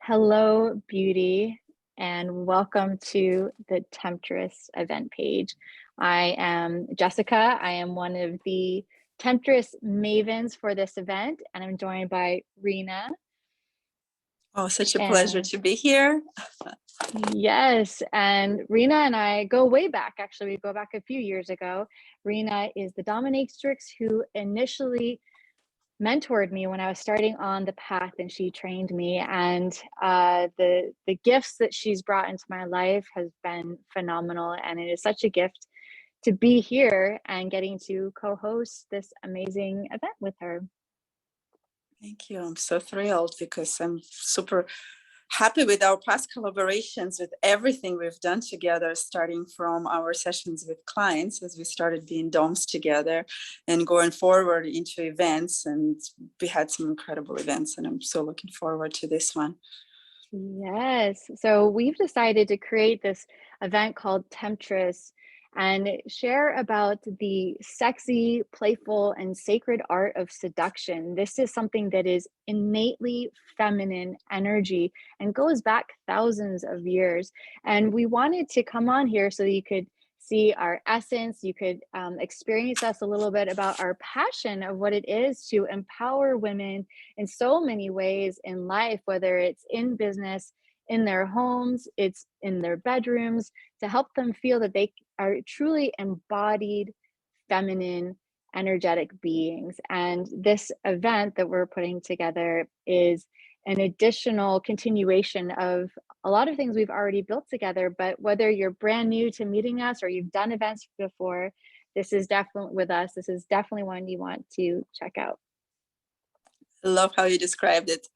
Hello, beauty, and welcome to the Temptress event page. I am Jessica. I am one of the Temptress Mavens for this event, and I'm joined by Rina. Oh, such a pleasure And to be here. yes, and Rina and I go way back. Actually, we go back a few years ago. Rina is the dominatrix who initially mentored me when I was starting on the path, and she trained me. And the gifts that she's brought into my life has been phenomenal, and it is such a gift to be here and getting to co-host this amazing event with her. Thank you. I'm so thrilled because I'm super happy with our past collaborations, with everything we've done together, starting from our sessions with clients as we started being DOMs together and going forward into events. And we had some incredible events, and I'm so looking forward to this one. Yes. So we've decided to create this event called Temptress and share about the sexy, playful, and sacred art of seduction. This is something that is innately feminine energy and goes back thousands of years. And we wanted to come on here so you could see our essence, you could experience us a little bit about our passion of what it is to empower women in so many ways in life, whether it's in business, in their homes, it's in their bedrooms, to help them feel that they are truly embodied, feminine, energetic beings. And this event that we're putting together is an additional continuation of a lot of things we've already built together. But whether you're brand new to meeting us or you've done events before, this is definitely with us. This is definitely one you want to check out. I love how you described it.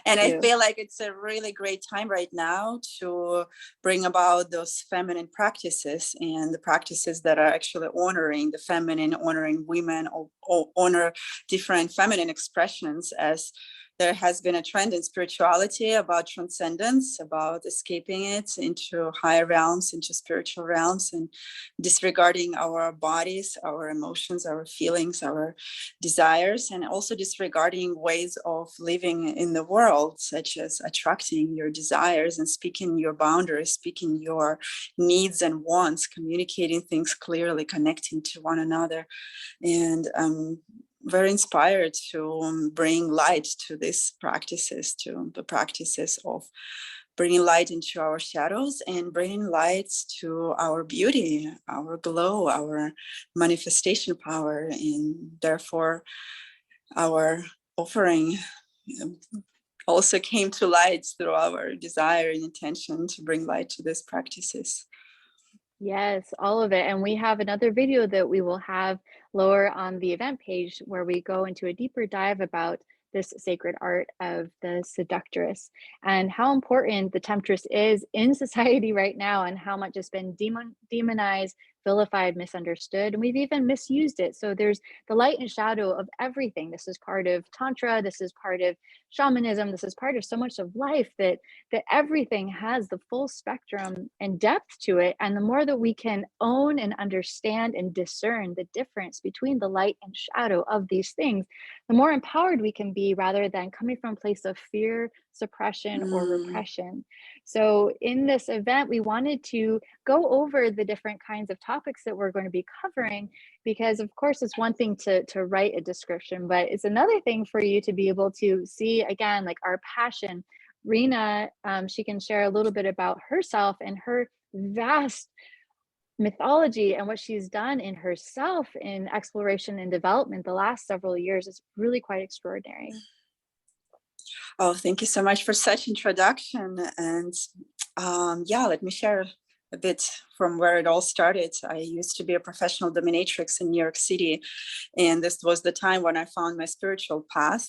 And I you. feel like it's a really great time right now to bring about those feminine practices and the practices that are actually honoring the feminine, honoring women, or honor different feminine expressions, as there has been a trend in spirituality about transcendence, about escaping it into higher realms, into spiritual realms, and disregarding our bodies, our emotions, our feelings, our desires, and also disregarding ways of living in the world, such as attracting your desires and speaking your boundaries, speaking your needs and wants, communicating things clearly, connecting to one another. And very inspired to bring light to these practices, to the practices of bringing light into our shadows and bringing lights to our beauty, our glow, our manifestation power, and therefore our offering also came to light through our desire and intention to bring light to these practices. Yes, all of it. And we have another video that we will have lower on the event page where we go into a deeper dive about this sacred art of the seductress and how important the temptress is in society right now, and how much it's been demonized, vilified, misunderstood, and we've even misused it. So there's the light and shadow of everything. This is part of Tantra, this is part of shamanism, this is part of so much of life, that everything has the full spectrum and depth to it. And the more that we can own and understand and discern the difference between the light and shadow of these things, the more empowered we can be, rather than coming from a place of fear, suppression, or repression. So in this event, we wanted to go over the different kinds of topics that we're going to be covering, because of course it's one thing to write a description, but it's another thing for you to be able to see, again, like our passion. Rina, she can share a little bit about herself and her vast mythology and what she's done in herself in exploration and development the last several years is really quite extraordinary. Oh, thank you so much for such introduction. And yeah, let me share a bit from where it all started. I used to be a professional dominatrix in New York City, and this was the time when I found my spiritual path.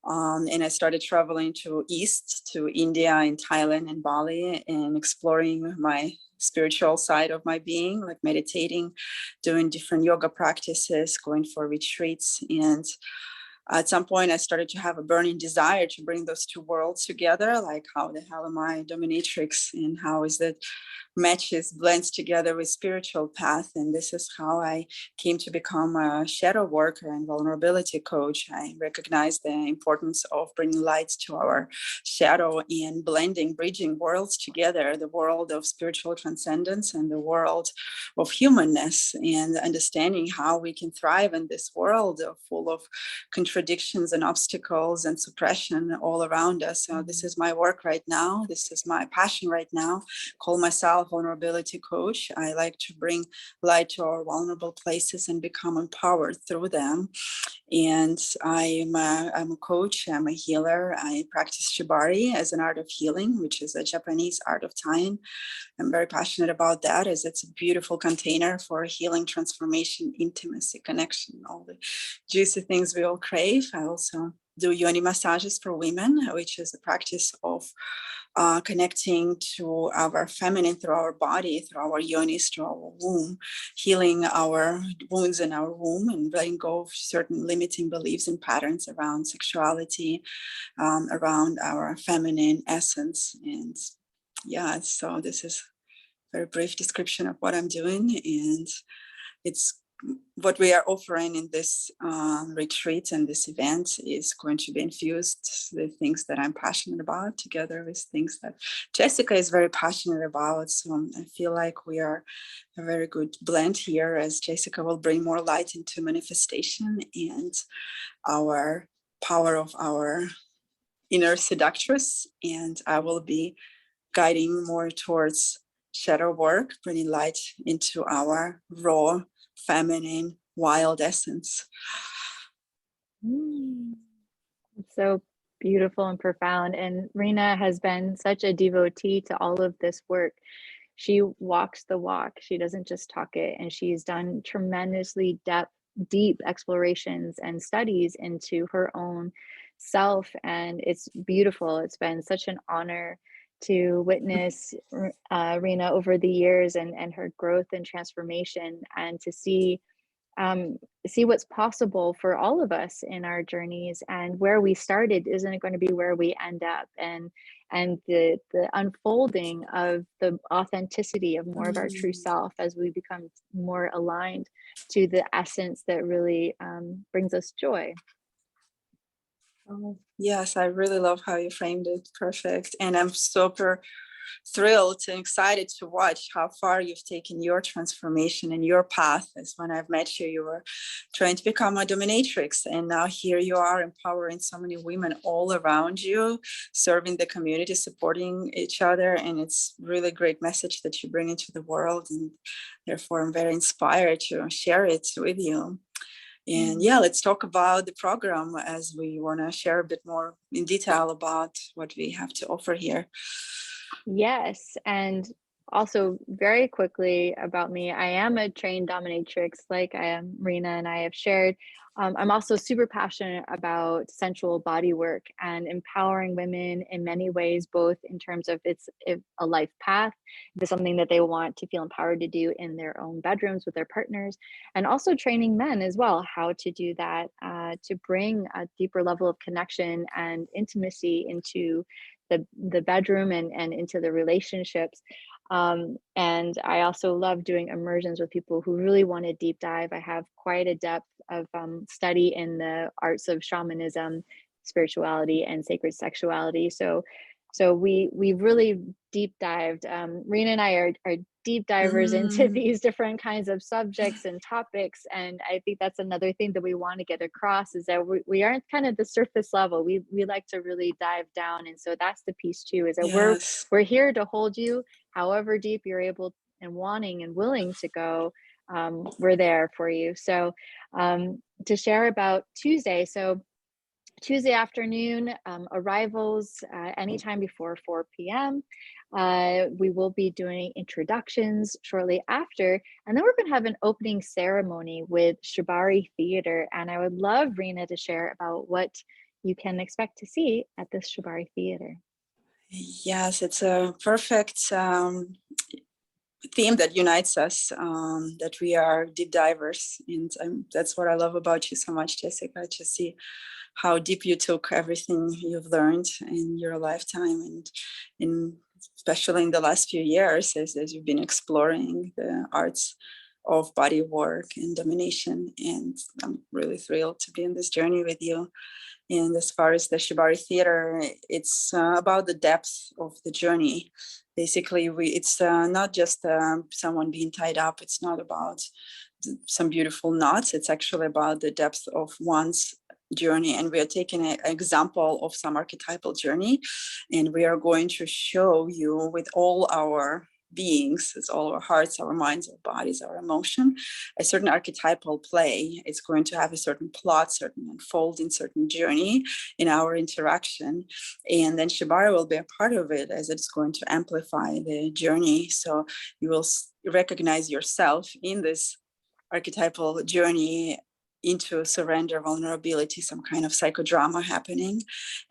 And I started traveling to East, to India and Thailand and Bali, and exploring my spiritual side of my being, like meditating, doing different yoga practices, going for retreats. And at some point I started to have a burning desire to bring those two worlds together. Like, how the hell am I dominatrix, and how is that matches, blends together with spiritual path? And this is how I came to become a shadow worker and vulnerability coach. I recognize the importance of bringing lights to our shadow and blending, bridging worlds together, the world of spiritual transcendence and the world of humanness, and understanding how we can thrive in this world full of contradictions and obstacles and suppression all around us. So this is my work right now. This is my passion right now. Call myself vulnerability coach. I like to bring light to our vulnerable places and become empowered through them. And I'm a coach, I'm a healer. I practice Shibari as an art of healing, which is a Japanese art of tying. I'm very passionate about that, as it's a beautiful container for healing, transformation, intimacy, connection, all the juicy things we all crave. I also do yoni massages for women, which is a practice of connecting to our feminine through our body, through our yonis, through our womb, healing our wounds in our womb, and letting go of certain limiting beliefs and patterns around sexuality, around our feminine essence. And yeah, so this is a very brief description of what I'm doing, and it's what we are offering in this retreat and this event is going to be infused the things that I'm passionate about, together with things that Jessica is very passionate about. So I feel like we are a very good blend here, as Jessica will bring more light into manifestation and our power of our inner seductress, and I will be guiding more towards shadow work, bringing light into our raw, feminine, wild essence. It's so beautiful and profound. And Rina has been such a devotee to all of this work. She walks the walk. She doesn't just talk it. And she's done tremendously deep explorations and studies into her own self. And it's beautiful. It's been such an honor to witness Rina over the years, and her growth and transformation, and to see what's possible for all of us in our journeys. And where we started isn't going to be where we end up, and the unfolding of the authenticity of more of our true self as we become more aligned to the essence that really brings us joy. Oh, yes, I really love how you framed it. Perfect. And I'm super thrilled and excited to watch how far you've taken your transformation and your path. As when I've met you, you were trying to become a dominatrix, and now here you are, empowering so many women all around you, serving the community, supporting each other. And it's really a great message that you bring into the world, and therefore I'm very inspired to share it with you. And yeah, let's talk about the program, as we want to share a bit more in detail about what we have to offer here. Yes, and also very quickly about me, I am a trained dominatrix, like I am Rina and I have shared. I'm also super passionate about sensual body work and empowering women in many ways, both in terms of it's a life path, if it's something that they want to feel empowered to do in their own bedrooms with their partners, and also training men as well, how to do that, to bring a deeper level of connection and intimacy into the bedroom and into the relationships. And I also love doing immersions with people who really want to deep dive. I have quite a depth of study in the arts of shamanism, spirituality, and sacred sexuality. So we really deep dived. Rena and I are deep divers into these different kinds of subjects and topics, and I think that's another thing that we want to get across, is that we aren't kind of the surface level. We like to really dive down, and so that's the piece too, is that Yes. we're here to hold you however deep you're able and wanting and willing to go. We're there for you. So to share about Tuesday, so Tuesday afternoon, arrivals anytime before 4 p.m. We will be doing introductions shortly after, and then we're going to have an opening ceremony with Shibari Theater. And I would love Rina to share about what you can expect to see at this Shibari Theater. Yes, it's a perfect theme that unites us, that we are deep divers. And that's what I love about you so much, Jessica, to see how deep you took everything you've learned in your lifetime, and especially in the last few years, as you've been exploring the arts of body work and domination. And I'm really thrilled to be on this journey with you. And as far as the Shibari theater, it's about the depth of the journey. Basically, it's not just someone being tied up. It's not about some beautiful knots. It's actually about the depth of one's journey. And we are taking an example of some archetypal journey. And we are going to show you with all our beings, it's all our hearts, our minds, our bodies, our emotion, a certain archetypal play. It's going to have a certain plot, certain unfolding, certain journey in our interaction. And then Shibari will be a part of it, as it's going to amplify the journey. So you will recognize yourself in this archetypal journey into surrender, vulnerability, some kind of psychodrama happening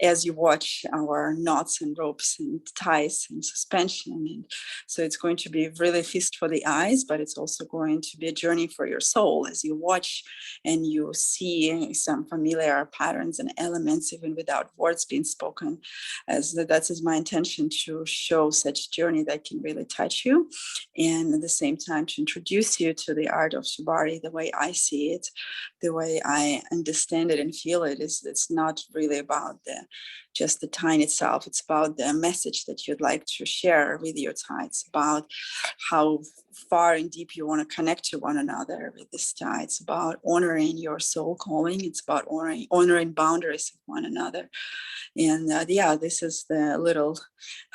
as you watch our knots and ropes and ties and suspension. And so it's going to be really feast for the eyes, but it's also going to be a journey for your soul as you watch and you see some familiar patterns and elements, even without words being spoken. As that is my intention, to show such journey that can really touch you, and at the same time to introduce you to the art of Shibari the way I see it, the way I understand it and feel it. It's not really about just the tie itself. It's about the message that you'd like to share with your tie. It's about how far and deep you want to connect to one another with this tie. It's about honoring your soul calling. It's about honoring boundaries of one another. And this is the little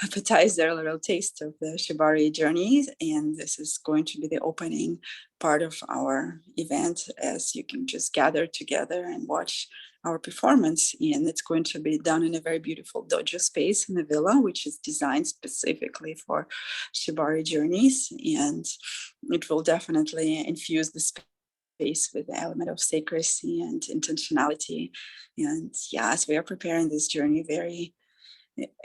appetizer, little taste of the Shibari journey. And this is going to be the opening part of our event, as you can just gather together and watch our performance. And it's going to be done in a very beautiful dojo space in the villa, which is designed specifically for Shibari journeys. And it will definitely infuse the space with the element of sacredcy and intentionality. And yes, we are preparing this journey very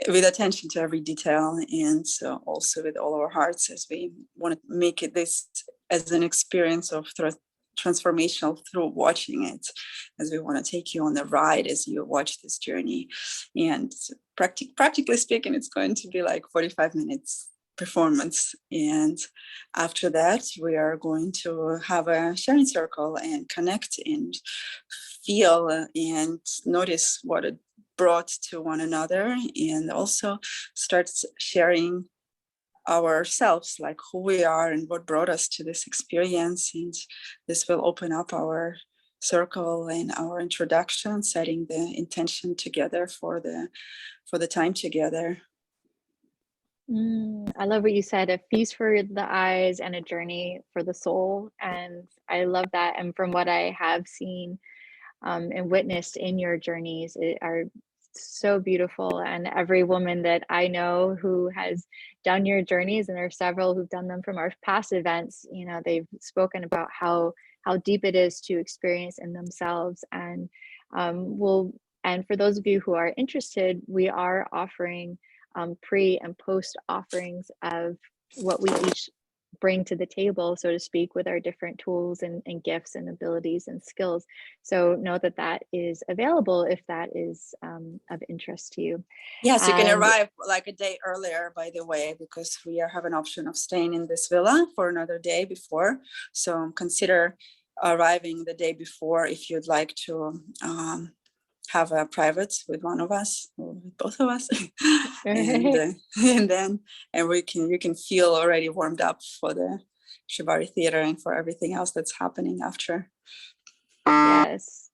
with attention to every detail, and so also with all our hearts, as we want to make it this as an experience of transformational through watching it, as we want to take you on the ride as you watch this journey. And practically speaking, it's going to be like 45 minutes performance, and after that we are going to have a sharing circle and connect and feel and notice what it brought to one another, and also start sharing ourselves, like who we are and what brought us to this experience. And this will open up our circle and our introduction, setting the intention together for the time together. I love what you said, a feast for the eyes and a journey for the soul. And I love that. And from what I have seen and witnessed in your journeys, are so beautiful. And every woman that I know who has done your journeys, and there are several who've done them from our past events, you know, they've spoken about how deep it is to experience in themselves. And and for those of you who are interested, we are offering pre and post offerings of what we each bring to the table, so to speak, with our different tools and gifts and abilities and skills. So know that that is available if that is of interest to you. Yes, you can And arrive like a day earlier, by the way, because we have an option of staying in this villa for another day before. So consider arriving the day before if you'd like to have a private with one of us or with both of us. And then you can feel already warmed up for the Shibari theater and for everything else that's happening after. yes,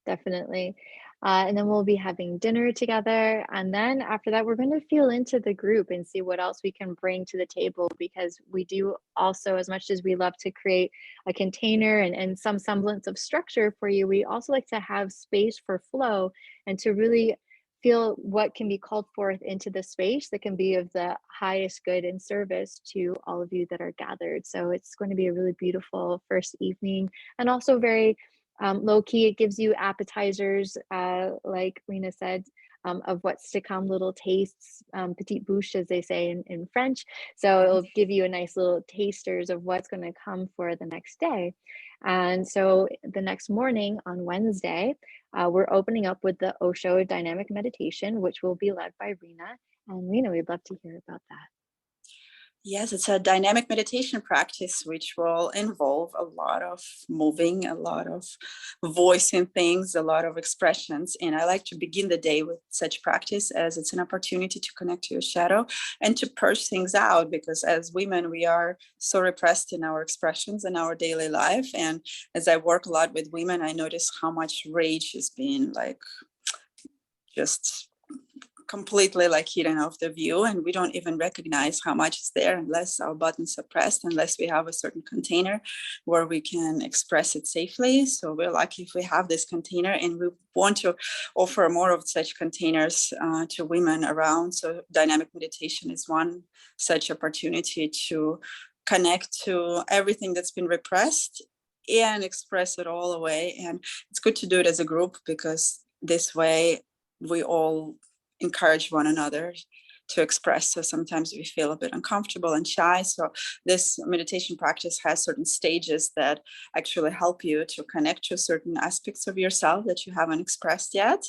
definitely. And then we'll be having dinner together. And then after that, we're going to feel into the group and see what else we can bring to the table, because we do also, as much as we love to create a container and some semblance of structure for you, we also like to have space for flow and to really feel what can be called forth into the space that can be of the highest good and service to all of you that are gathered. So it's going to be a really beautiful first evening, and also very low key. It gives you appetizers, like Rina said, of what's to come, little tastes, petite bouche, as they say in French. So it'll give you a nice little tasters of what's going to come for the next day. And so the next morning on Wednesday, we're opening up with the Osho dynamic meditation, which will be led by Rina. And Rina, we'd love to hear about that. Yes, it's a dynamic meditation practice, which will involve a lot of moving, a lot of voicing things, a lot of expressions. And I like to begin the day with such practice, as it's an opportunity to connect to your shadow and to purge things out, because as women, we are so repressed in our expressions in our daily life. And as I work a lot with women, I notice how much rage has been like just completely like hidden off the view, and we don't even recognize how much is there unless our buttons are pressed, unless we have a certain container where we can express it safely. So we're lucky if we have this container, and we want to offer more of such containers to women around. So dynamic meditation is one such opportunity to connect to everything that's been repressed and express it all away. And it's good to do it as a group, because this way we all encourage one another to express. So sometimes we feel a bit uncomfortable and shy. So this meditation practice has certain stages that actually help you to connect to certain aspects of yourself that you haven't expressed yet.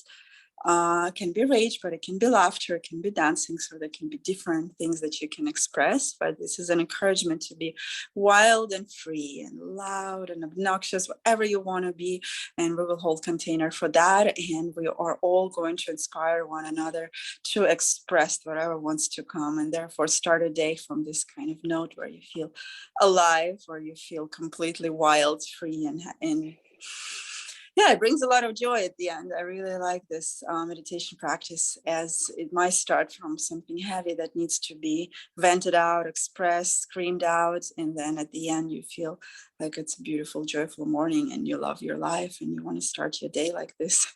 Can be rage, but it can be laughter, it can be dancing. So there can be different things that you can express. But this is an encouragement to be wild and free and loud and obnoxious, whatever you want to be. And we will hold container for that. And we are all going to inspire one another to express whatever wants to come. And therefore start a day from this kind of note where you feel alive, where you feel completely wild, free, and yeah, it brings a lot of joy at the end. I really like this meditation practice, as it might start from something heavy that needs to be vented out, expressed, screamed out. And then at the end, you feel like it's a beautiful, joyful morning and you love your life and you want to start your day like this.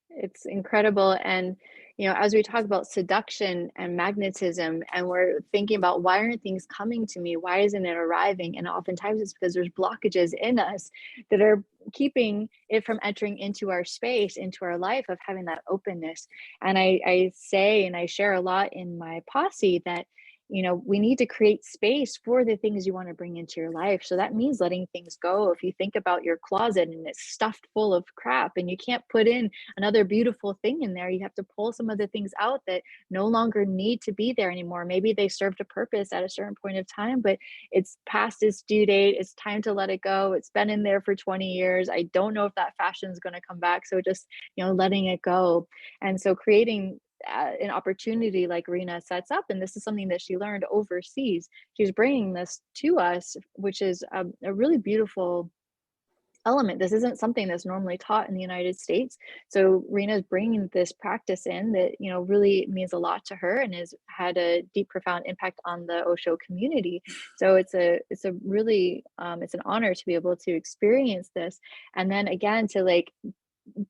It's incredible. And, as we talk about seduction and magnetism, and we're thinking about why aren't things coming to me? Why isn't it arriving? And oftentimes it's because there's blockages in us that are keeping it from entering into our space, into our life, of having that openness. And I say, and I share a lot in my posse, that we need to create space for the things you want to bring into your life. So that means letting things go. If you think about your closet and it's stuffed full of crap and you can't put in another beautiful thing in there, you have to pull some of the things out that no longer need to be there anymore. Maybe they served a purpose at a certain point of time, but it's past its due date. It's time to let it go. It's been in there for 20 years. I don't know if that fashion is going to come back. So just, letting it go. And so creating an opportunity like Rina sets up, and this is something that she learned overseas. She's bringing this to us, which is a really beautiful element. This isn't something that's normally taught in the United States. So Rina's bringing this practice in that, really means a lot to her and has had a deep, profound impact on the Osho community. So it's a really, it's an honor to be able to experience this. And then again, to like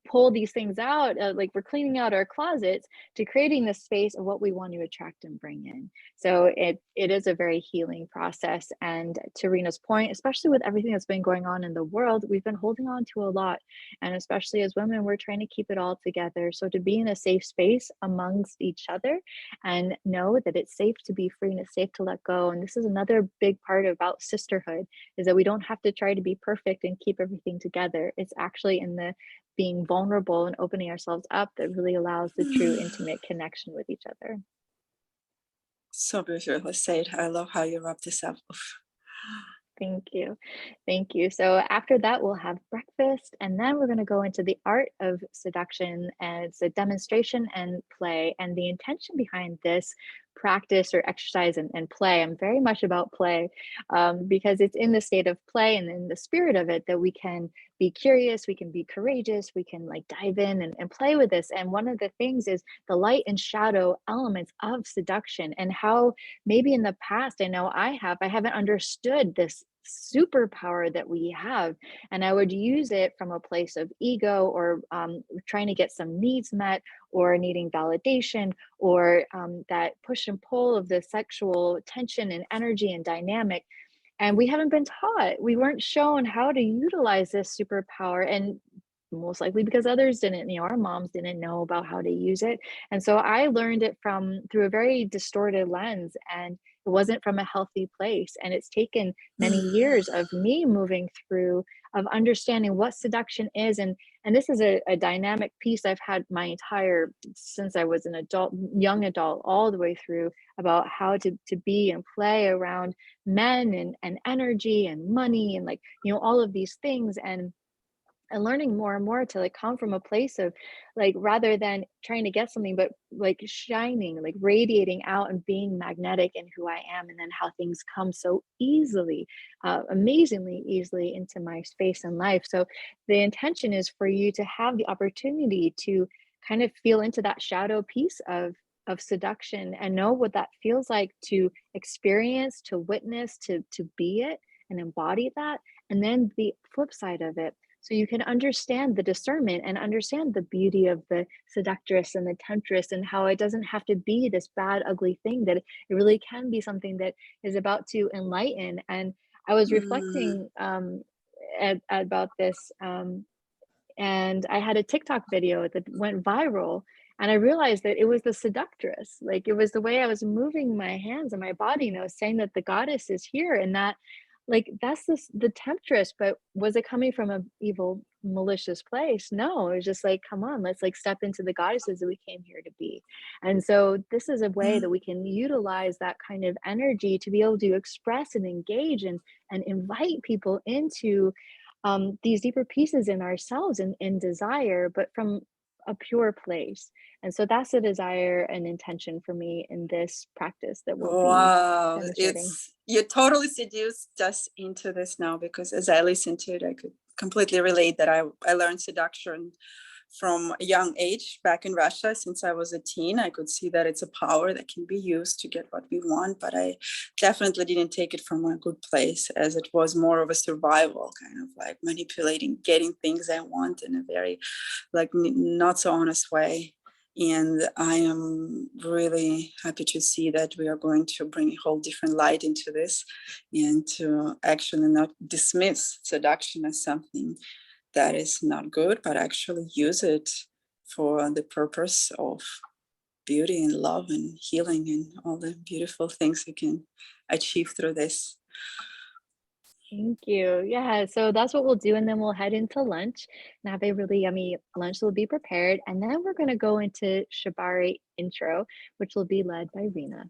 pull these things out, like we're cleaning out our closets, to creating the space of what we want to attract and bring in. So it is a very healing process. And to Rena's point, especially with everything that's been going on in the world, we've been holding on to a lot. And especially as women, we're trying to keep it all together. So to be in a safe space amongst each other and know that it's safe to be free and it's safe to let go. And this is another big part about sisterhood, is that we don't have to try to be perfect and keep everything together. It's actually in the being vulnerable and opening ourselves up that really allows the true intimate connection with each other. So beautifully said. I love how you wrap this up. Thank you. Thank you. So after that, we'll have breakfast, and then we're going to go into the art of seduction, and it's a demonstration and play. And the intention behind this practice or exercise and play, I'm very much about play, because it's in the state of play and in the spirit of it that we can be curious, we can be courageous, we can like dive in and play with this. And one of the things is the light and shadow elements of seduction, and how maybe in the past, I haven't understood this superpower that we have, and I would use it from a place of ego, or trying to get some needs met, or needing validation, or that push and pull of the sexual tension and energy and dynamic. And we haven't been taught, we weren't shown how to utilize this superpower. And most likely because others didn't, our moms didn't know about how to use it. And so I learned it from through a very distorted lens, and it wasn't from a healthy place. And it's taken many years of me moving through, of understanding what seduction is. And this is a dynamic piece I've had my entire, since I was an adult, young adult, all the way through, about how to be and play around men and energy and money and like, all of these things. And learning more and more to like come from a place of like, rather than trying to get something, but like shining, like radiating out and being magnetic in who I am, and then how things come so easily, amazingly easily into my space and life. So the intention is for you to have the opportunity to kind of feel into that shadow piece of seduction and know what that feels like, to experience, to witness, to be it and embody that. And then the flip side of it, so you can understand the discernment and understand the beauty of the seductress and the temptress, and how it doesn't have to be this bad, ugly thing, that it really can be something that is about to enlighten. And I was Mm. reflecting about this, and I had a TikTok video that went viral. And I realized that it was the seductress. Like, it was the way I was moving my hands and my body, and I was saying that the goddess is here, and that, like, that's the temptress. But was it coming from a evil, malicious place? No, it was just like, come on, let's like step into the goddesses that we came here to be. And so this is a way that we can utilize that kind of energy to be able to express and engage and invite people into these deeper pieces in ourselves and in desire, but from a pure place. And so that's a desire and intention for me in this practice that we'll be Wow, demonstrating. it's you totally seduced us into this now, because as I listened to it, I could completely relate that I learned seduction from a young age back in Russia. Since I was a teen, I could see that it's a power that can be used to get what we want, but I definitely didn't take it from a good place, as it was more of a survival kind of like manipulating, getting things I want in a very like not so honest way. And I am really happy to see that we are going to bring a whole different light into this, and to actually not dismiss seduction as something that is not good, but actually use it for the purpose of beauty and love and healing and all the beautiful things you can achieve through this. Thank you. Yeah, so that's what we'll do. And then we'll head into lunch and have a really yummy lunch that will be prepared. And then we're going to go into Shibari intro, which will be led by Rina.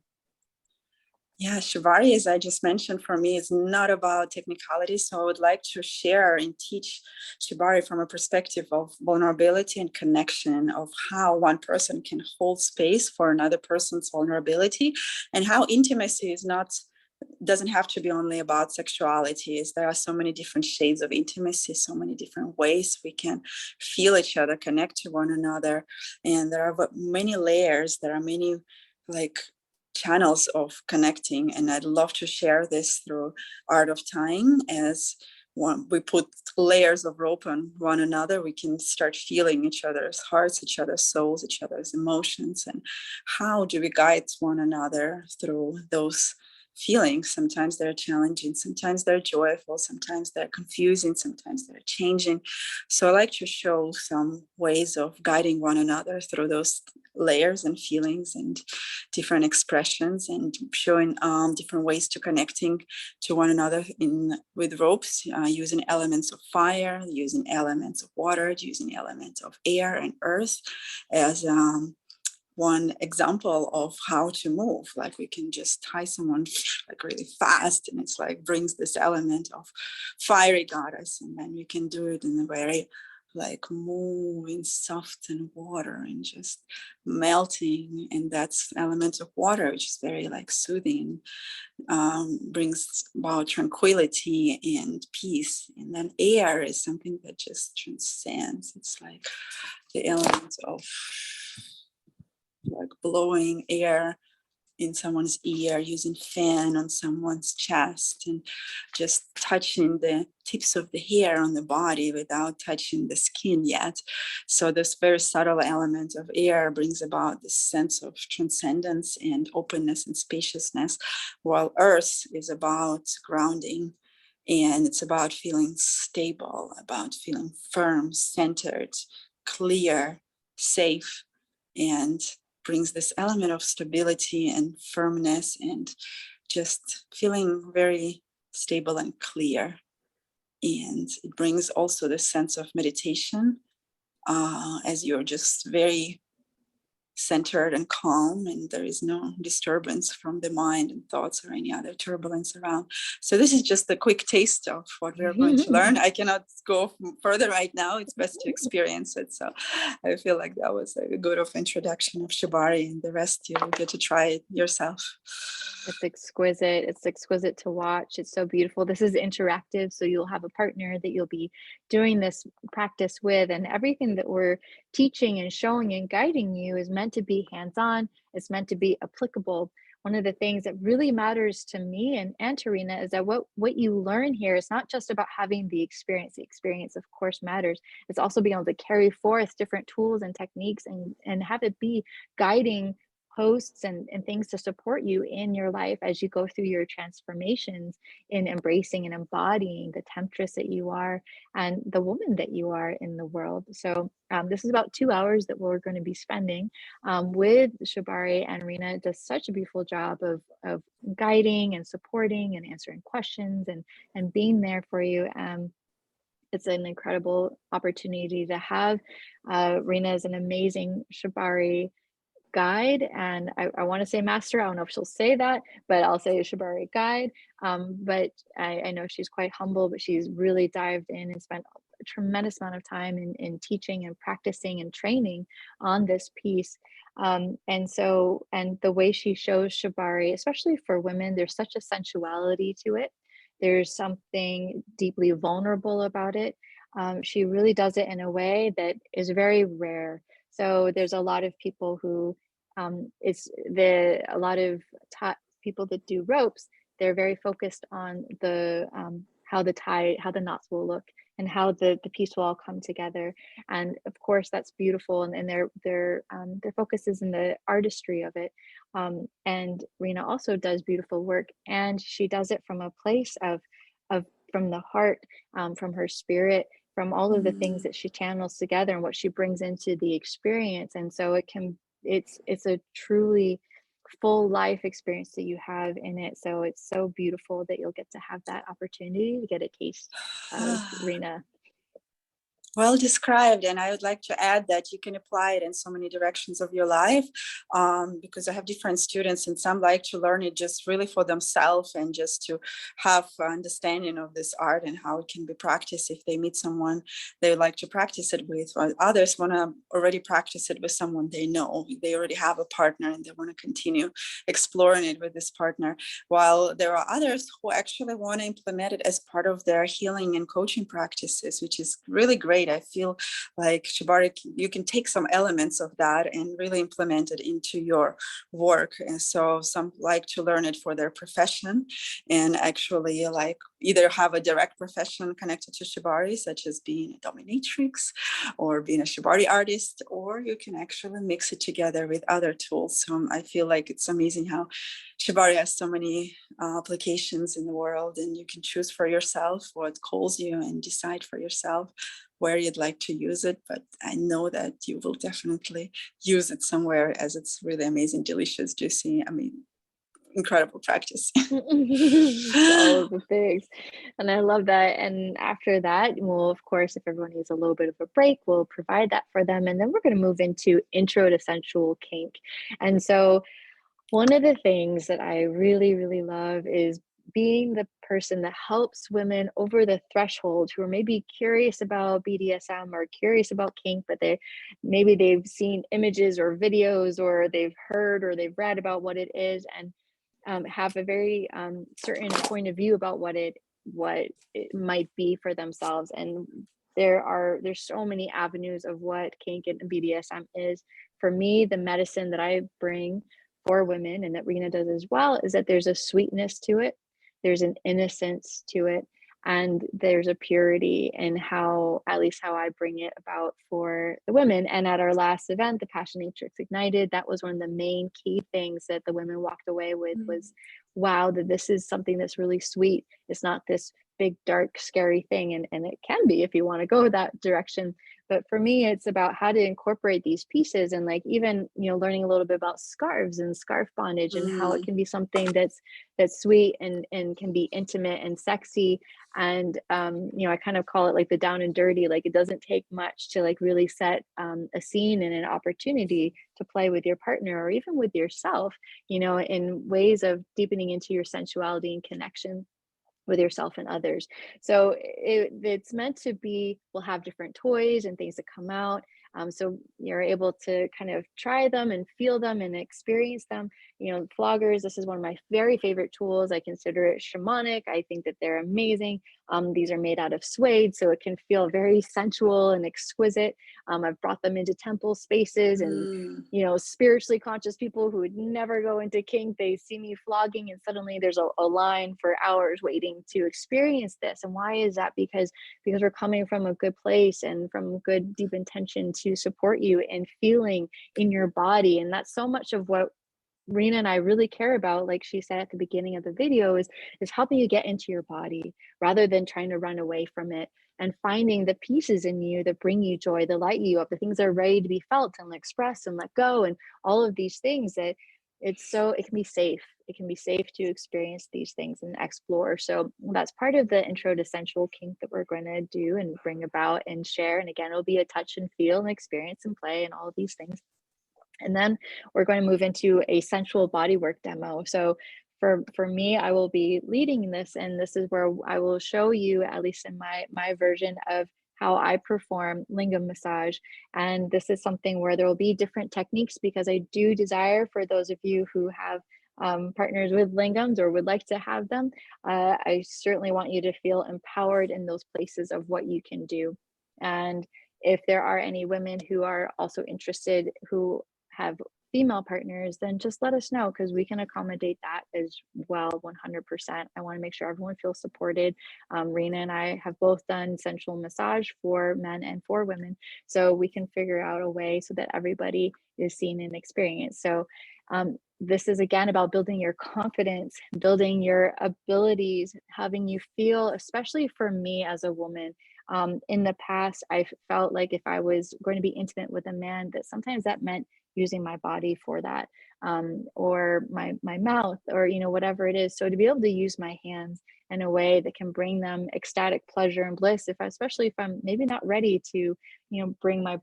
Yeah, Shivari, as I just mentioned, for me, is not about technicality. So I would like to share and teach Shibari from a perspective of vulnerability and connection, of how one person can hold space for another person's vulnerability, and how intimacy is not doesn't have to be only about sexuality. There are so many different shades of intimacy, so many different ways we can feel each other, connect to one another, and there are many layers. There are many like channels of connecting, and I'd love to share this through art of tying. As we put layers of rope on one another, we can start feeling each other's hearts, each other's souls, each other's emotions, and how do we guide one another through those feelings. Sometimes they're challenging, sometimes they're joyful, sometimes they're confusing, sometimes they're changing. So I like to show some ways of guiding one another through those layers and feelings and different expressions, and showing different ways to connecting to one another in with ropes, using elements of fire, using elements of water, using elements of air and earth as one example of how to move. Like we can just tie someone like really fast, and it's like brings this element of fiery goddess, and then you can do it in a very like moving soft and water and just melting, and that's element of water, which is very like soothing, brings about tranquility and peace. And then air is something that just transcends. It's like the element of like blowing air in someone's ear, using fan on someone's chest, and just touching the tips of the hair on the body without touching the skin yet. So this very subtle element of air brings about this sense of transcendence and openness and spaciousness, while earth is about grounding And it's about feeling stable, about feeling firm, centered, clear, safe, and brings this element of stability and firmness and just feeling very stable and clear. And it brings also the sense of meditation, as you're just very centered and calm, and there is no disturbance from the mind and thoughts or any other turbulence around. So this is just a quick taste of what we're going to learn. I cannot go further right now. It's best to experience it. So I feel like that was a good of introduction of Shibari, and the rest you get to try it yourself. It's exquisite. It's exquisite to watch. It's so beautiful. This is interactive, so you'll have a partner that you'll be doing this practice with, and everything that we're teaching and showing and guiding you is meant to be hands-on. It's meant to be applicable. One of the things that really matters to me and to Rina is that what you learn here is not just about having the experience. The experience, of course, matters. It's also being able to carry forth different tools and techniques and have it be guiding posts and things to support you in your life as you go through your transformations in embracing and embodying the temptress that you are and the woman that you are in the world. So this is about 2 hours that we're going to be spending with Shibari, and Rina does such a beautiful job of guiding and supporting and answering questions and being there for you. It's an incredible opportunity to have. Rina is an amazing Shibari guide, and I want to say master. I don't know if she'll say that, but I'll say Shibari guide. But I know she's quite humble, but she's really dived in and spent a tremendous amount of time in teaching and practicing and training on this piece. And the way she shows Shibari, especially for women, there's such a sensuality to it. There's something deeply vulnerable about it. She really does it in a way that is very rare. So there's a lot of people who a lot of people that do ropes, they're very focused on how the knots will look and how the piece will all come together. And of course that's beautiful, and their focus is in the artistry of it. And Rina also does beautiful work, and she does it from a place of from the heart, from her spirit, from all of the things that she channels together and what she brings into the experience. And so it's a truly full life experience that you have in it. So it's so beautiful that you'll get to have that opportunity to get a taste of Rina. Well described, and I would like to add that you can apply it in so many directions of your life, because I have different students, and some like to learn it just really for themselves and just to have understanding of this art and how it can be practiced if they meet someone they would like to practice it with. While others want to already practice it with someone they know, they already have a partner and they want to continue exploring it with this partner. While there are others who actually want to implement it as part of their healing and coaching practices, which is really great. I feel like Shibari, you can take some elements of that and really implement it into your work. And so some like to learn it for their profession and actually like either have a direct profession connected to Shibari, such as being a dominatrix or being a Shibari artist, or you can actually mix it together with other tools. So I feel like it's amazing how Shibari has so many applications in the world, and you can choose for yourself what calls you and decide for yourself where you'd like to use it. But I know that you will definitely use it somewhere, as it's really amazing, delicious, juicy. I mean, incredible practice. All of the things, and I love that. And after that, we'll, of course, if everyone needs a little bit of a break, we'll provide that for them, and then we're going to move into intro to sensual kink. And so one of the things that I really, really love is being the person that helps women over the threshold who are maybe curious about BDSM or curious about kink, but maybe they've seen images or videos, or they've heard or they've read about what it is, and have a very certain point of view about what it might be for themselves. And there's so many avenues of what kink and BDSM is. For me, the medicine that I bring for women, and that Rina does as well, is that there's a sweetness to it, there's an innocence to it, And there's a purity in how, at least how I bring it about for the women. And at our last event, the Passion Matrix Ignited, that was one of the main key things that the women walked away with was, wow, that this is something that's really sweet. It's not this big, dark, scary thing. And it can be if you want to go that direction. But for me, it's about how to incorporate these pieces, and like even, you know, learning a little bit about scarves and scarf bondage and how it can be something that's sweet and can be intimate and sexy. And you know, I kind of call it like the down and dirty. Like it doesn't take much to like really set a scene and an opportunity to play with your partner or even with yourself, you know, in ways of deepening into your sensuality and connection with yourself and others. So it's meant to be, we'll have different toys and things that come out. So you're able to kind of try them and feel them and experience them. You know, floggers, this is one of my very favorite tools. I consider it shamanic. I think that they're amazing. These are made out of suede, so it can feel very sensual and exquisite. I've brought them into temple spaces, and you know, spiritually conscious people who would never go into kink, they see me flogging and suddenly there's a line for hours waiting to experience this. And why is that? Because we're coming from a good place and from good deep intention to support you in feeling in your body. And that's so much of what Rena and I really care about, like she said at the beginning of the video, is helping you get into your body rather than trying to run away from it, and finding the pieces in you that bring you joy, that light you up, the things that are ready to be felt and expressed and let go, and all of these things that it's so it can be safe. It can be safe to experience these things and explore. So that's part of the intro to sensual kink that we're going to do and bring about and share. And again, it'll be a touch and feel and experience and play and all of these things. And then we're going to move into a sensual bodywork demo. So for me, I will be leading this, and this is where I will show you, at least in my version of how I perform lingam massage. And this is something where there will be different techniques, because I do desire for those of you who have partners with lingams or would like to have them, I certainly want you to feel empowered in those places of what you can do. And if there are any women who are also interested who have female partners, then just let us know, because we can accommodate that as well. 100%. I want to make sure everyone feels supported. Rena and I have both done sensual massage for men and for women, so we can figure out a way so that everybody is seen and experienced. So this is again about building your confidence, building your abilities, having you feel, especially for me as a woman, in the past, I felt like if I was going to be intimate with a man, that sometimes that meant using my body for that, or my mouth, or you know, whatever it is. So to be able to use my hands in a way that can bring them ecstatic pleasure and bliss, especially if I'm maybe not ready to, you know, bring my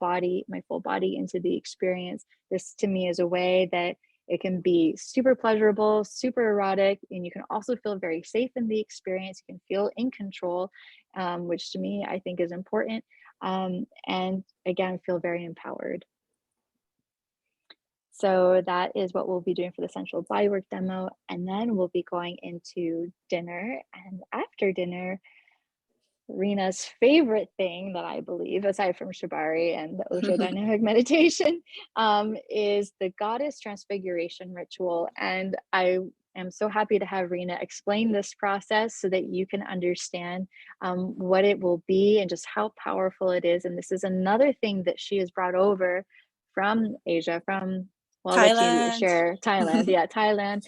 full body into the experience, this to me is a way that it can be super pleasurable, super erotic, and you can also feel very safe in the experience. You can feel in control, which to me I think is important, and again, feel very empowered. So that is what we'll be doing for the sensual bodywork demo. And then we'll be going into dinner. And after dinner, Rena's favorite thing that I believe, aside from Shibari and the Osho dynamic meditation, is the goddess transfiguration ritual. And I am so happy to have Rena explain this process so that you can understand what it will be and just how powerful it is. And this is another thing that she has brought over from Asia, well, I'll let you Thailand. share. Thailand, yeah, Thailand.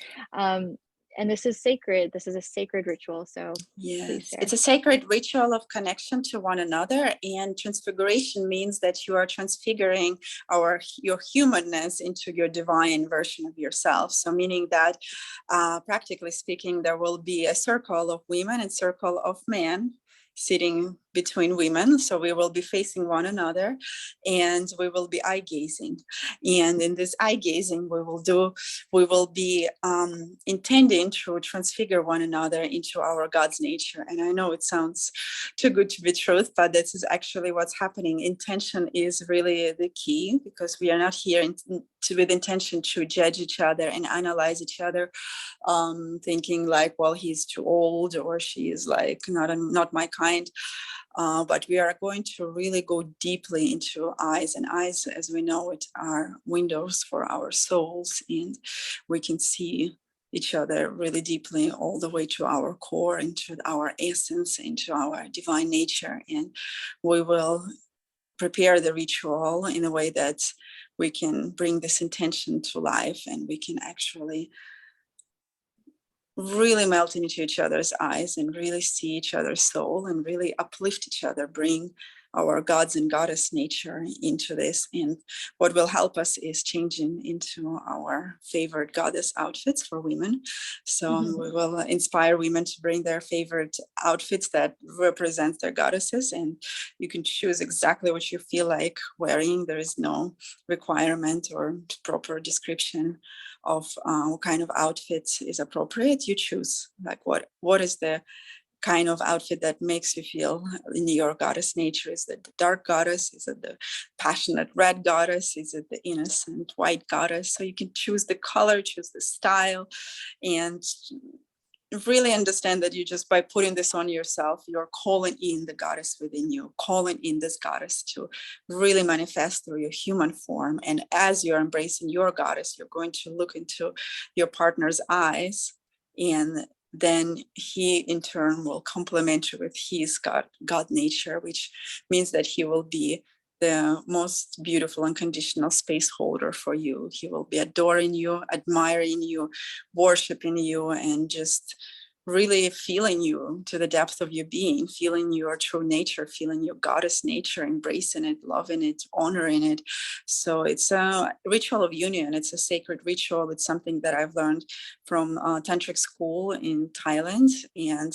And this is sacred. This is a sacred ritual. So please Yes, share. it's a sacred ritual of connection to one another, and transfiguration means that you are transfiguring your humanness into your divine version of yourself. So meaning that practically speaking, there will be a circle of women and circle of men sitting between women. So we will be facing one another and we will be eye gazing. And in this eye gazing, we will be intending to transfigure one another into our God's nature. And I know it sounds too good to be truth, but this is actually what's happening. Intention is really the key, because we are not here with intention to judge each other and analyze each other, thinking like, well, he's too old or she is like not my kind. But we are going to really go deeply into eyes, and eyes, as we know it, are windows for our souls, and we can see each other really deeply, all the way to our core, into our essence, into our divine nature. And we will prepare the ritual in a way that we can bring this intention to life, and we can actually really melt into each other's eyes and really see each other's soul and really uplift each other, bring our gods and goddess nature into this. And what will help us is changing into our favorite goddess outfits for women. So we will inspire women to bring their favorite outfits that represent their goddesses, and you can choose exactly what you feel like wearing. There is no requirement or proper description of what kind of outfit is appropriate. You choose like what is the kind of outfit that makes you feel in your goddess nature. Is it the dark goddess? Is it the passionate red goddess? Is it the innocent white goddess? So you can choose the color, choose the style, and really understand that you just, by putting this on yourself, you're calling in the goddess within you, calling in this goddess to really manifest through your human form. And as you're embracing your goddess, you're going to look into your partner's eyes, and then he in turn will complement you with his God nature, which means that he will be the most beautiful unconditional space holder for you. He will be adoring you, admiring you, worshiping you, and just really feeling you to the depth of your being, feeling your true nature, feeling your goddess nature, embracing it, loving it, honoring it. So it's a ritual of union. It's a sacred ritual. It's something that I've learned from tantric school in Thailand. And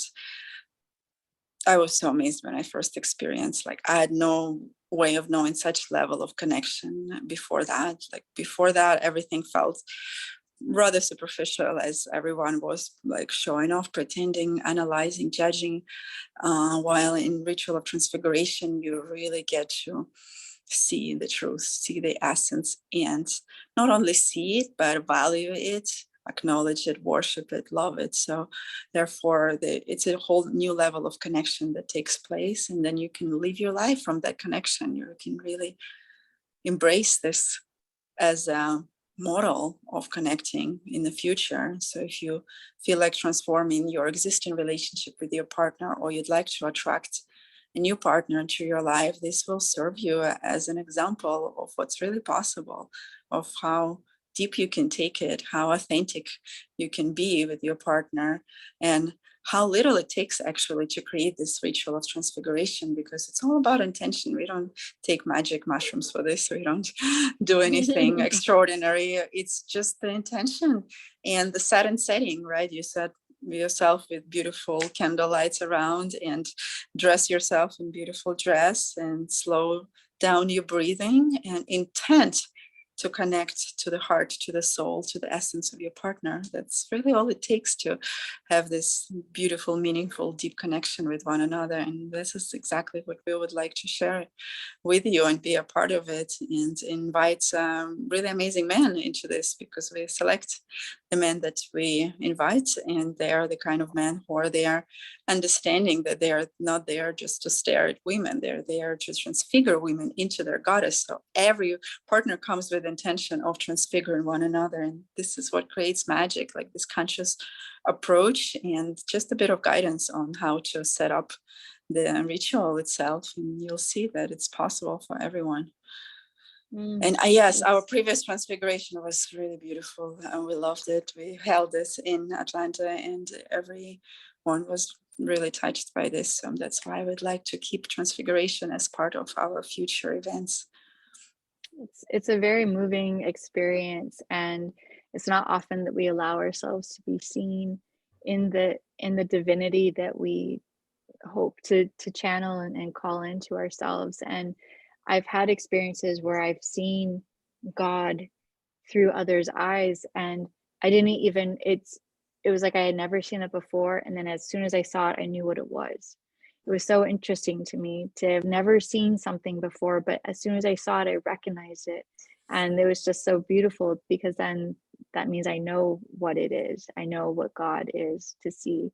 I was so amazed when I first experienced, like, I had no way of knowing such level of connection before that. Like before that, everything felt rather superficial, as everyone was like showing off, pretending, analyzing, judging. While in ritual of transfiguration, you really get to see the truth, see the essence, and not only see it, but value it, acknowledge it, worship it, love it. So therefore, it's a whole new level of connection that takes place. And then you can live your life from that connection. You can really embrace this as a model of connecting in the future. So if you feel like transforming your existing relationship with your partner, or you'd like to attract a new partner into your life, this will serve you as an example of what's really possible, of how deep you can take it, how authentic you can be with your partner, and how little it takes actually to create this ritual of transfiguration, because it's all about intention. We don't take magic mushrooms for this. We don't do anything extraordinary. It's just the intention and the set and setting, right? You set yourself with beautiful candle lights around, and dress yourself in beautiful dress, and slow down your breathing, and intent to connect to the heart, to the soul, to the essence of your partner. That's really all it takes to have this beautiful, meaningful, deep connection with one another. And this is exactly what we would like to share with you and be a part of it, and invite really amazing men into this, because we select the men that we invite, and they are the kind of men who are there understanding that they are not there just to stare at women. They're there to transfigure women into their goddess. So every partner comes with intention of transfiguring one another, and this is what creates magic, like this conscious approach and just a bit of guidance on how to set up the ritual itself, and you'll see that it's possible for everyone. And yes, our previous transfiguration was really beautiful, and we loved it. We held this in Atlanta, and everyone was really touched by this. So that's why I would like to keep transfiguration as part of our future events. It's a very moving experience, and it's not often that we allow ourselves to be seen in the divinity that we hope to channel and call into ourselves. And I've had experiences where I've seen God through others' eyes, and I didn't even it was like I had never seen it before, and then as soon as I saw it, I knew what it was. It was so interesting to me to have never seen something before, but as soon as I saw it, I recognized it. And it was just so beautiful, because then that means I know what it is. I know what God is to see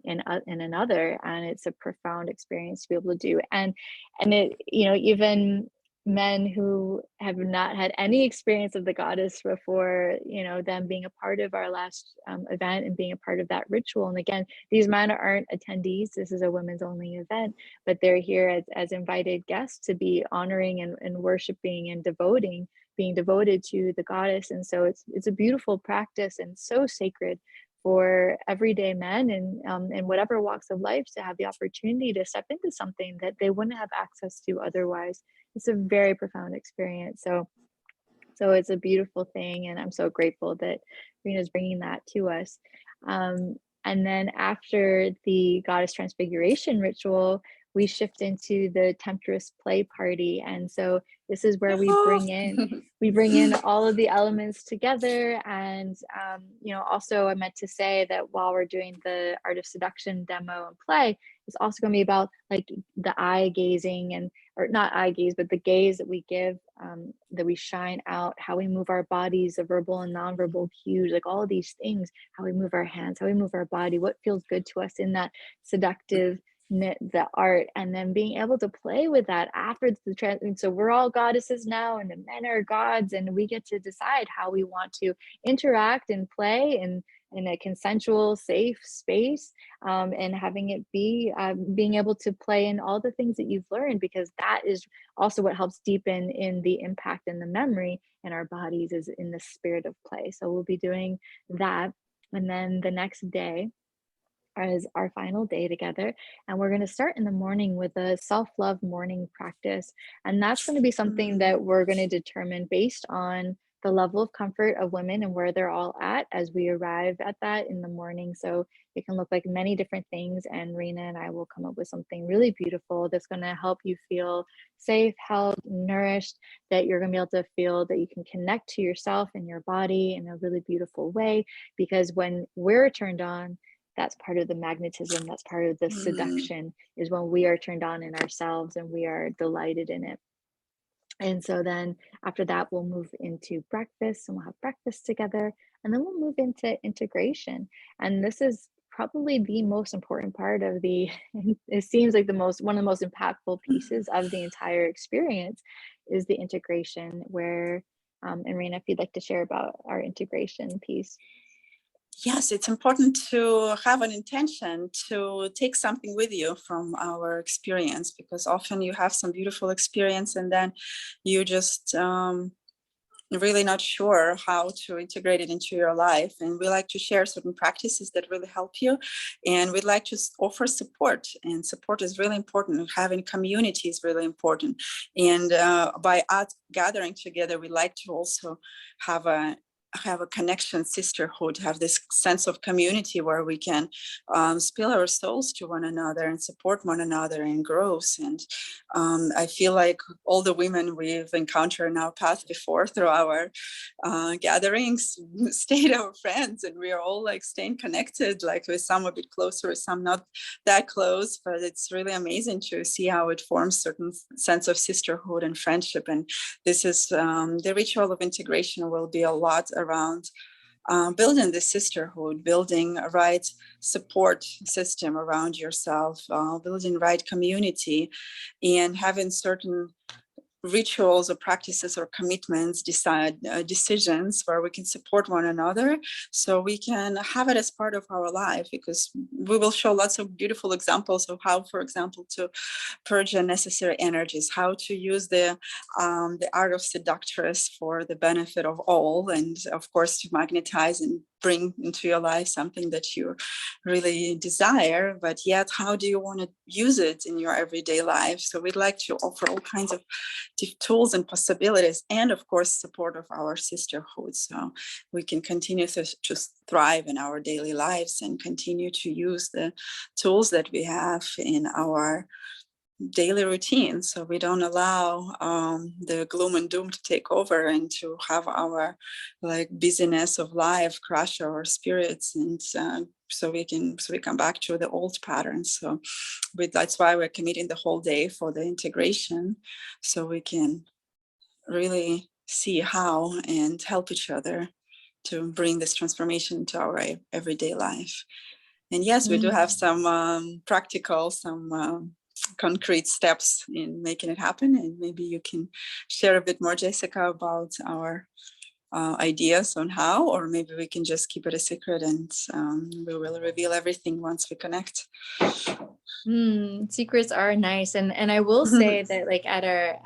in another, and it's a profound experience to be able to do. And it, even men who have not had any experience of the goddess before, you know, them being a part of our last event and being a part of that ritual. And again, these men aren't attendees. This is a women's only event, but they're here as invited guests to be honoring and worshiping and being devoted to the goddess. And so it's a beautiful practice and so sacred for everyday men and in whatever walks of life to have the opportunity to step into something that they wouldn't have access to otherwise. It's a very profound experience. So it's a beautiful thing, and I'm so grateful that Rina's bringing that to us. And then after the goddess transfiguration ritual, we shift into the Temptress play party, and so this is where Oh. we bring in all of the elements together. And you know, also I meant to say that while we're doing the art of seduction demo and play, it's also going to be about like the eye gazing and or not eye gaze, but the gaze that we give, that we shine out, how we move our bodies, the verbal and nonverbal cues, like all of these things, how we move our hands, how we move our body, what feels good to us in that seductive the art, and then being able to play with that after the trans. And so we're all goddesses now, and the men are gods, and we get to decide how we want to interact and play and in a consensual, safe space, and having it be being able to play in all the things that you've learned, because that is also what helps deepen in the impact and the memory in our bodies is in the spirit of play. So we'll be doing that, and then the next day as our final day together. And we're going to start in the morning with a self-love morning practice. And that's going to be something Mm. that we're going to determine based on the level of comfort of women and where they're all at as we arrive at that in the morning. So it can look like many different things. And Rina and I will come up with something really beautiful that's going to help you feel safe, held, nourished, that you're going to be able to feel that you can connect to yourself and your body in a really beautiful way. Because when we're turned on, that's part of the magnetism, that's part of the Mm. seduction, is when we are turned on in ourselves and we are delighted in it. And so then after that, we'll move into breakfast and we'll have breakfast together. And then we'll move into integration. And this is probably the most important part of the, it seems like one of the most impactful pieces of the entire experience is the integration where, and Rena, if you'd like to share about our integration piece. Yes, it's important to have an intention to take something with you from our experience, because often you have some beautiful experience and then you just really not sure how to integrate it into your life. And we like to share certain practices that really help you. And we'd like to offer support, and support is really important. Having community is really important. And by us gathering together, we like to also have a connection, sisterhood, have this sense of community where we can spill our souls to one another and support one another in growth. And I feel like all the women we've encountered in our path before through our gatherings stayed our friends, and we are all like staying connected, like with some a bit closer, with some not that close, but it's really amazing to see how it forms certain sense of sisterhood and friendship. And this is the ritual of integration will be a lot around building the sisterhood, building a right support system around yourself, building right community, and having certain rituals or practices or commitments, decisions where we can support one another, so we can have it as part of our life. Because we will show lots of beautiful examples of how, for example, to purge unnecessary energies, how to use the art of seductress for the benefit of all, and of course to magnetize and bring into your life something that you really desire, but yet how do you want to use it in your everyday life? So we'd like to offer all kinds of tools and possibilities, and of course support of our sisterhood, so we can continue to just thrive in our daily lives and continue to use the tools that we have in our daily routine, so we don't allow the gloom and doom to take over and to have our like busyness of life crush our spirits. And so we come back to the old patterns. So that's why we're committing the whole day for the integration, so we can really see how and help each other to bring this transformation to our everyday life. And yes, we do have some practical, some concrete steps in making it happen. And maybe you can share a bit more, Jessica, about our ideas on how, or maybe we can just keep it a secret and we will reveal everything once we connect. Secrets are nice. And I will say that, like, at our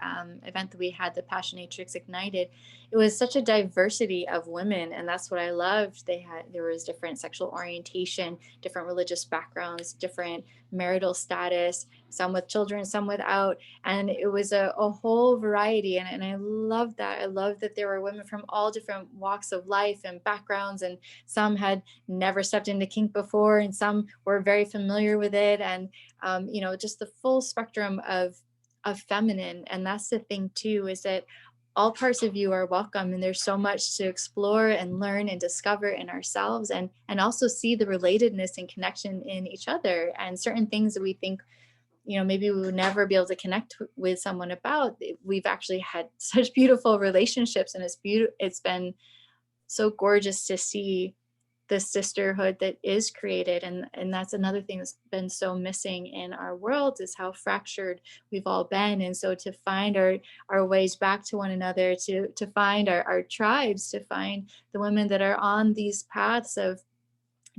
event that we had, the Passionatrix Ignited, it was such a diversity of women, and that's what I loved. There was different sexual orientation, different religious backgrounds, different marital status, some with children, some without, and it was a whole variety. And I love that. I love that there were women from all different walks of life and backgrounds, and some had never stepped into kink before, and some were very familiar with it, and you know, just the full spectrum of feminine. And that's the thing too, is that all parts of you are welcome, and there's so much to explore and learn and discover in ourselves, and also see the relatedness and connection in each other, and certain things that we think, you know, maybe we would never be able to connect with someone about. We've actually had such beautiful relationships, and it's been so gorgeous to see the sisterhood that is created. And that's another thing that's been so missing in our world, is how fractured we've all been. And so to find our ways back to one another, to find our tribes, to find the women that are on these paths of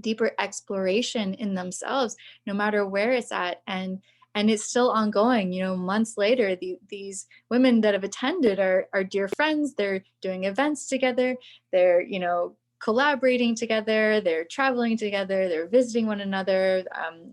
deeper exploration in themselves, no matter where it's at. And it's still ongoing, you know, months later. These women that have attended are dear friends. They're doing events together, they're, you know, collaborating together, they're traveling together, they're visiting one another,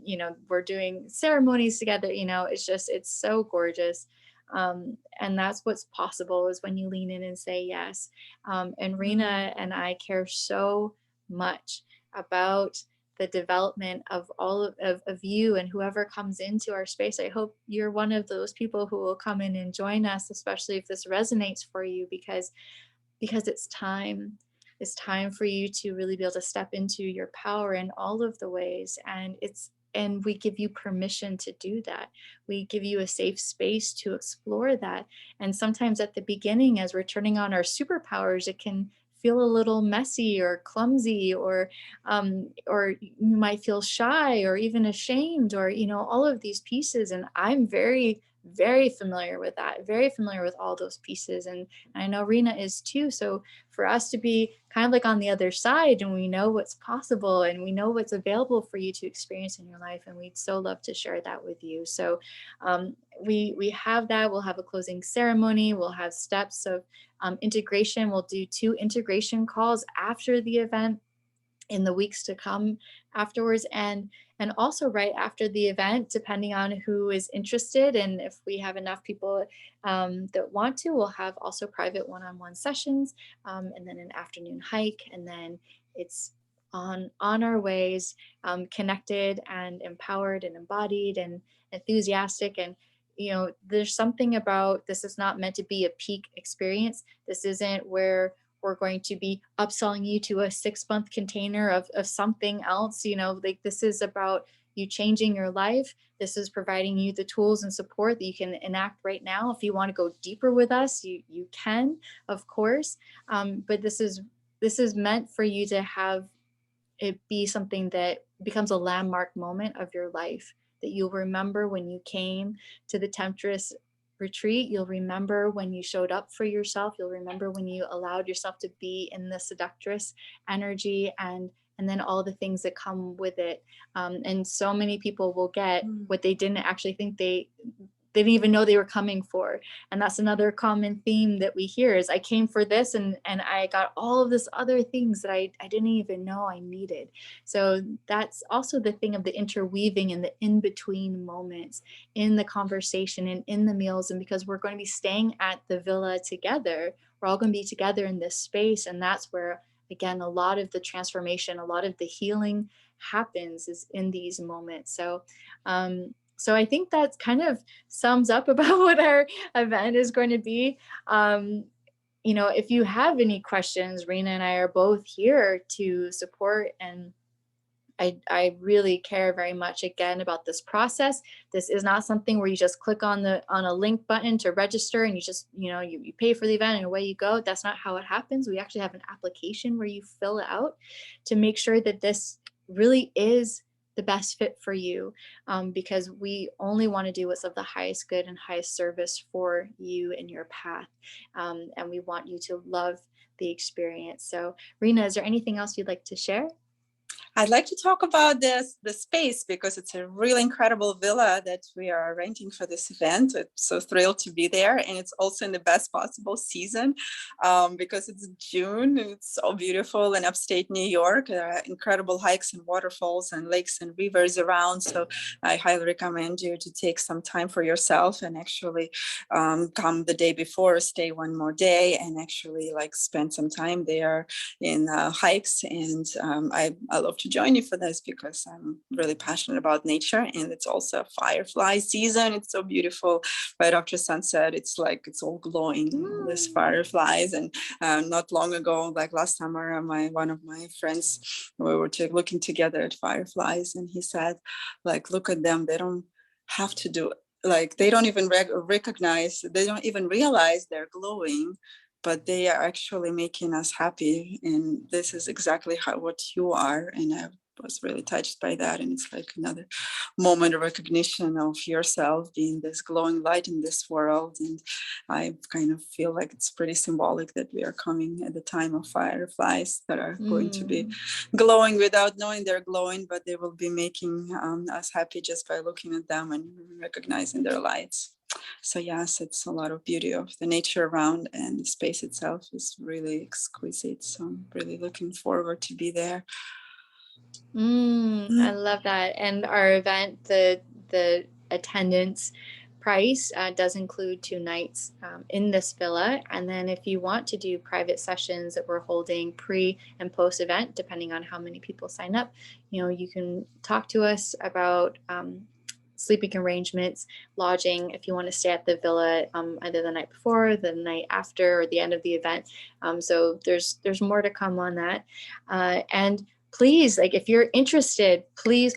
you know, we're doing ceremonies together. You know, it's so gorgeous. And that's what's possible, is when you lean in and say yes. And Rina and I care so much about the development of all of you and whoever comes into our space. I hope you're one of those people who will come in and join us, especially if this resonates for you, because it's time for you to really be able to step into your power in all of the ways. And we give you permission to do that. We give you a safe space to explore that. And sometimes at the beginning, as we're turning on our superpowers, it can feel a little messy or clumsy, or you might feel shy or even ashamed, or, you know, all of these pieces. And I'm very, very familiar with that, very familiar with all those pieces. And I know Rina is too. So for us to be kind of like on the other side, and we know what's possible and we know what's available for you to experience in your life, and we'd so love to share that with you. So we have that. We'll have a closing ceremony. We'll have steps of integration. We'll do 2 integration calls after the event in the weeks to come afterwards, and also right after the event, depending on who is interested. And if we have enough people that want to, we'll have also private one-on-one sessions, and then an afternoon hike, and then it's on our ways, connected and empowered and embodied and enthusiastic. And you know, there's something about this, is not meant to be a peak experience. This isn't where we're going to be upselling you to a 6-month container of something else. You know, like, this is about you changing your life. This is providing you the tools and support that you can enact right now. If you want to go deeper with us, you can, of course. But this is meant for you to have it be something that becomes a landmark moment of your life, that you'll remember when you came to the Temptress retreat. You'll remember when you showed up for yourself. You'll remember when you allowed yourself to be in the seductress energy, and then all the things that come with it. And so many people will get what they didn't actually think they didn't even know they were coming for. And that's another common theme that we hear, is I came for this, and I got all of this other things that I didn't even know I needed. So that's also the thing of the interweaving and the in-between moments in the conversation and in the meals. And because we're going to be staying at the villa together, we're all going to be together in this space. And that's where, again, a lot of the transformation, a lot of the healing happens, is in these moments. So I think that kind of sums up about what our event is going to be. You know, if you have any questions, Rina and I are both here to support. And I really care very much, again, about this process. This is not something where you just click on a link button to register, and you just, you know, you pay for the event and away you go. That's not how it happens. We actually have an application where you fill it out to make sure that this really is the best fit for you, because we only want to do what's of the highest good and highest service for you and your path. And we want you to love the experience. So, Rina, is there anything else you'd like to share? I'd like to talk about the space, because it's a really incredible villa that we are renting for this event. I'm so thrilled to be there, and it's also in the best possible season, because it's June and it's so beautiful in upstate New York. There are incredible hikes and waterfalls and lakes and rivers around. So I highly recommend you to take some time for yourself and actually come the day before, stay one more day, and actually like spend some time there in hikes. And I love to join you for this, because I'm really passionate about nature, and it's also firefly season. It's so beautiful right after sunset. It's like it's all glowing, these fireflies. And not long ago, like last summer, one of my friends, we were looking together at fireflies, and he said, like, look at them, they don't have to do, like, they don't even recognize, they don't even realize they're glowing, but they are actually making us happy. And this is exactly what you are. And I was really touched by that. And it's like another moment of recognition of yourself being this glowing light in this world. And I kind of feel like it's pretty symbolic that we are coming at the time of fireflies that are going to be glowing without knowing they're glowing, but they will be making us happy just by looking at them and recognizing their lights. So yes, it's a lot of beauty of the nature around, and the space itself is really exquisite. So I'm really looking forward to be there. I love that. And our event, the attendance price does include 2 nights in this villa. And then if you want to do private sessions that we're holding pre and post event, depending on how many people sign up, you can talk to us about sleeping arrangements, lodging, if you want to stay at the villa either the night before, the night after, or the end of the event. So there's more to come on that. And please, like, if you're interested, please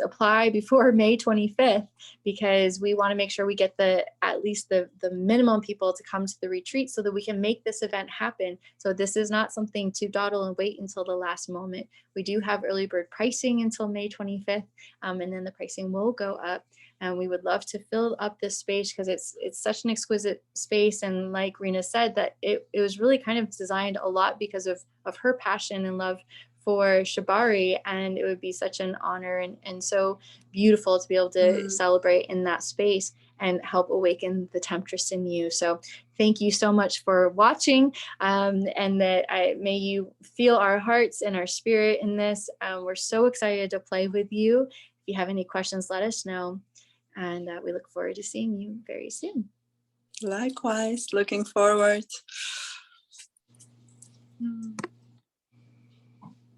apply before May 25th, because we want to make sure we get at least the minimum people to come to the retreat so that we can make this event happen. So this is not something to dawdle and wait until the last moment. We do have early bird pricing until May 25th, and then the pricing will go up. And we would love to fill up this space, because it's such an exquisite space. And like Rina said, that it was really kind of designed a lot because of her passion and love for Shibari, and it would be such an honor and so beautiful to be able to celebrate in that space and help awaken the Temptress in you. So thank you so much for watching, and that may you feel our hearts and our spirit in this. We're so excited to play with you. If you have any questions, let us know, and we look forward to seeing you very soon. Likewise, looking forward.